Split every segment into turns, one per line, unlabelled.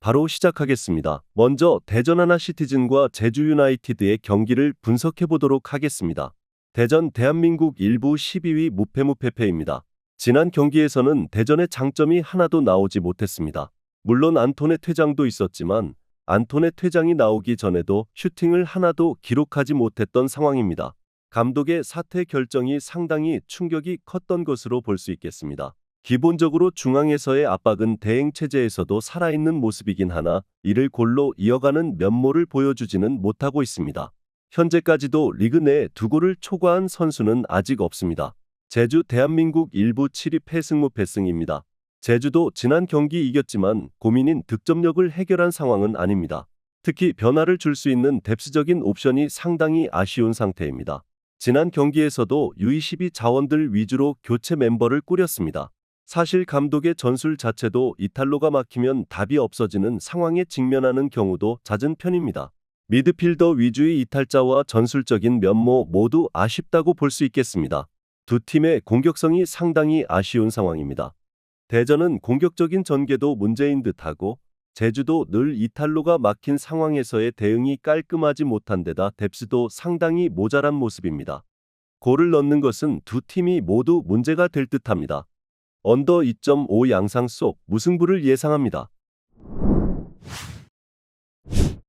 바로 시작하겠습니다. 먼저 대전 하나시티즌과 제주 유나이티드의 경기를 분석해 보도록 하겠습니다. 대전 대한민국 1부 12위 무패무패패입니다. 지난 경기에서는 대전의 장점이 하나도 나오지 못했습니다. 물론 안톤의 퇴장도 있었지만 안톤의 퇴장이 나오기 전에도 슈팅을 하나도 기록하지 못했던 상황입니다. 감독의 사퇴 결정이 상당히 충격이 컸던 것으로 볼 수 있겠습니다. 기본적으로 중앙에서의 압박은 대행체제에서도 살아있는 모습이긴 하나 이를 골로 이어가는 면모를 보여주지는 못하고 있습니다. 현재까지도 리그 내 2골을 초과한 선수는 아직 없습니다. 제주 대한민국 1부 7위 패승무패승입니다. 제주도 지난 경기 이겼지만 고민인 득점력을 해결한 상황은 아닙니다. 특히 변화를 줄 수 있는 뎁스적인 옵션이 상당히 아쉬운 상태입니다. 지난 경기에서도 U22 자원들 위주로 교체 멤버를 꾸렸습니다. 사실 감독의 전술 자체도 이탈로가 막히면 답이 없어지는 상황에 직면하는 경우도 잦은 편입니다. 미드필더 위주의 이탈자와 전술적인 면모 모두 아쉽다고 볼 수 있겠습니다. 두 팀의 공격성이 상당히 아쉬운 상황입니다. 대전은 공격적인 전개도 문제인 듯하고 제주도 늘 이탈로가 막힌 상황에서의 대응이 깔끔하지 못한 데다 뎁스도 상당히 모자란 모습입니다. 골을 넣는 것은 두 팀이 모두 문제가 될 듯합니다. 언더 2.5 양상 속 무승부를 예상합니다.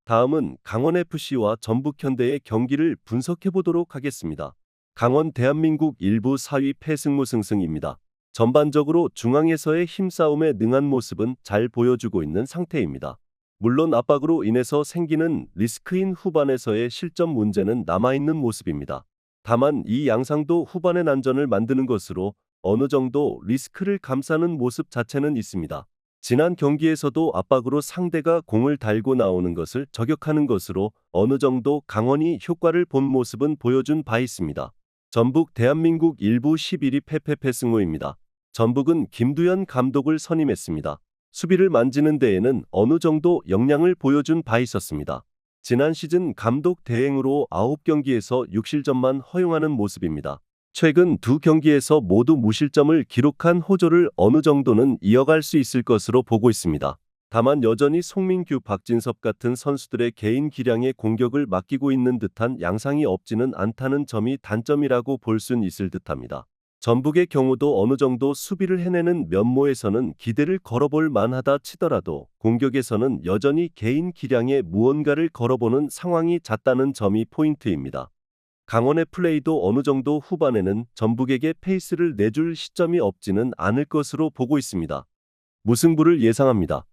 다음은 강원FC와 전북현대의 경기를 분석해 보도록 하겠습니다. 강원 대한민국 1부 4위 패승무승승입니다. 전반적으로 중앙에서의 힘싸움에 능한 모습은 잘 보여주고 있는 상태입니다. 물론 압박으로 인해서 생기는 리스크인 후반에서의 실점 문제는 남아있는 모습입니다. 다만 이 양상도 후반의 난전을 만드는 것으로 어느 정도 리스크를 감싸는 모습 자체는 있습니다. 지난 경기에서도 압박으로 상대가 공을 달고 나오는 것을 저격하는 것으로 어느 정도 강원이 효과를 본 모습은 보여준 바 있습니다. 전북 대한민국 1부 11위 패패패승호입니다. 전북은 김두현 감독을 선임했습니다. 수비를 만지는 데에는 어느 정도 역량을 보여준 바 있었습니다. 지난 시즌 감독 대행으로 9경기에서 6실점만 허용하는 모습입니다. 최근 두 경기에서 모두 무실점을 기록한 호조를 어느 정도는 이어갈 수 있을 것으로 보고 있습니다. 다만 여전히 송민규, 박진섭 같은 선수들의 개인 기량의 공격을 맡기고 있는 듯한 양상이 없지는 않다는 점이 단점이라고 볼 순 있을 듯합니다. 전북의 경우도 어느 정도 수비를 해내는 면모에서는 기대를 걸어볼 만하다 치더라도 공격에서는 여전히 개인 기량에 무언가를 걸어보는 상황이 잦다는 점이 포인트입니다. 강원의 플레이도 어느 정도 후반에는 전북에게 페이스를 내줄 시점이 없지는 않을 것으로 보고 있습니다. 무승부를 예상합니다.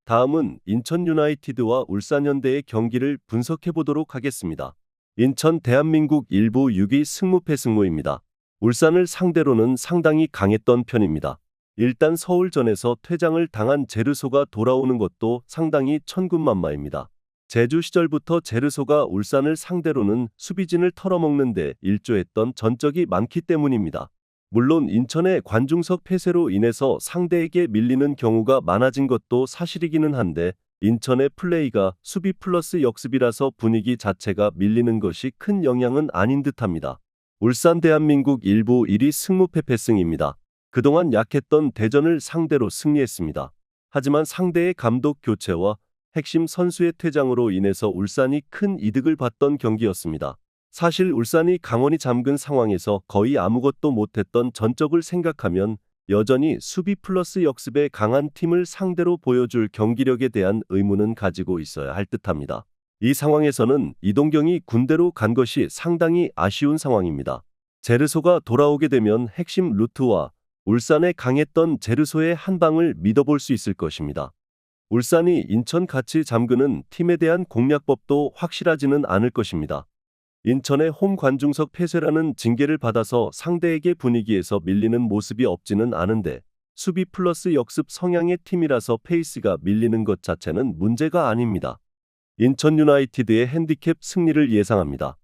다음은 인천 유나이티드와 울산현대의 경기를 분석해 보도록 하겠습니다. 인천 대한민국 1부 6위 승무패승무입니다. 울산을 상대로는 상당히 강했던 편입니다. 일단 서울전에서 퇴장을 당한 제르소가 돌아오는 것도 상당히 천군만마입니다. 제주 시절부터 제르소가 울산을 상대로는 수비진을 털어먹는 데 일조했던 전적이 많기 때문입니다. 물론 인천의 관중석 폐쇄로 인해서 상대에게 밀리는 경우가 많아진 것도 사실이기는 한데 인천의 플레이가 수비 플러스 역습이라서 분위기 자체가 밀리는 것이 큰 영향은 아닌 듯합니다. 울산 대한민국 1부 1위 승무패패승입니다. 그동안 약했던 대전을 상대로 승리했습니다. 하지만 상대의 감독 교체와 핵심 선수의 퇴장으로 인해서 울산이 큰 이득을 봤던 경기였습니다. 사실 울산이 강원이 잠근 상황에서 거의 아무것도 못했던 전적을 생각하면 여전히 수비 플러스 역습에 강한 팀을 상대로 보여줄 경기력에 대한 의문은 가지고 있어야 할 듯합니다. 이 상황에서는 이동경이 군대로 간 것이 상당히 아쉬운 상황입니다. 제르소가 돌아오게 되면 핵심 루트와 울산에 강했던 제르소의 한 방을 믿어볼 수 있을 것입니다. 울산이 인천 같이 잠그는 팀에 대한 공략법도 확실하지는 않을 것입니다. 인천의 홈 관중석 폐쇄라는 징계를 받아서 상대에게 분위기에서 밀리는 모습이 없지는 않은데 수비 플러스 역습 성향의 팀이라서 페이스가 밀리는 것 자체는 문제가 아닙니다. 인천 유나이티드의 핸디캡 승리를 예상합니다.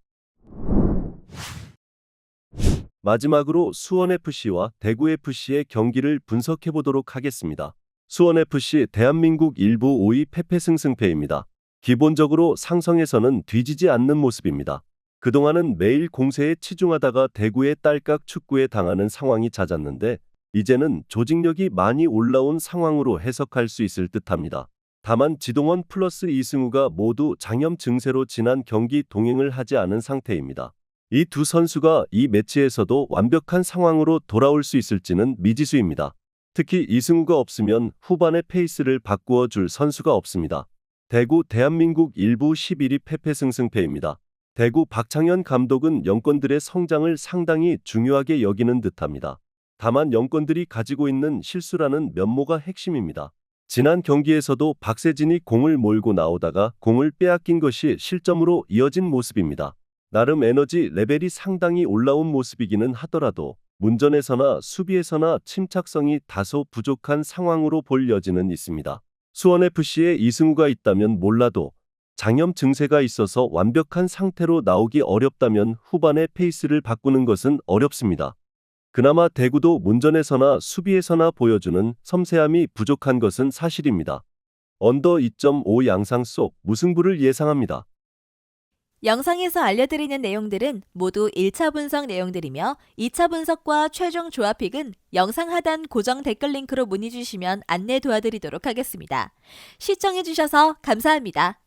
마지막으로 수원FC와 대구FC의 경기를 분석해 보도록 하겠습니다. 수원FC 대한민국 1부 5위 패패승승패입니다. 기본적으로 상성에서는 뒤지지 않는 모습입니다. 그동안은 매일 공세에 치중하다가 대구의 딸깍 축구에 당하는 상황이 잦았는데 이제는 조직력이 많이 올라온 상황으로 해석할 수 있을 듯합니다. 다만 지동원 플러스 이승우가 모두 장염 증세로 지난 경기 동행을 하지 않은 상태입니다. 이 두 선수가 이 매치에서도 완벽한 상황으로 돌아올 수 있을지는 미지수입니다. 특히 이승우가 없으면 후반의 페이스를 바꾸어 줄 선수가 없습니다. 대구 대한민국 1부 11위 패패승승패입니다. 대구 박창현 감독은 영권들의 성장을 상당히 중요하게 여기는 듯합니다. 다만 영권들이 가지고 있는 실수라는 면모가 핵심입니다. 지난 경기에서도 박세진이 공을 몰고 나오다가 공을 빼앗긴 것이 실점으로 이어진 모습입니다. 나름 에너지 레벨이 상당히 올라온 모습이기는 하더라도 문전에서나 수비에서나 침착성이 다소 부족한 상황으로 볼 여지는 있습니다. 수원FC에 이승우가 있다면 몰라도 장염 증세가 있어서 완벽한 상태로 나오기 어렵다면 후반의 페이스를 바꾸는 것은 어렵습니다. 그나마 대구도 문전에서나 수비에서나 보여주는 섬세함이 부족한 것은 사실입니다. 언더 2.5 양상 속 무승부를 예상합니다.
영상에서 알려드리는 내용들은 모두 1차 분석 내용들이며 2차 분석과 최종 조합픽은 영상 하단 고정 댓글 링크로 문의 주시면 안내 도와드리도록 하겠습니다. 시청해주셔서 감사합니다.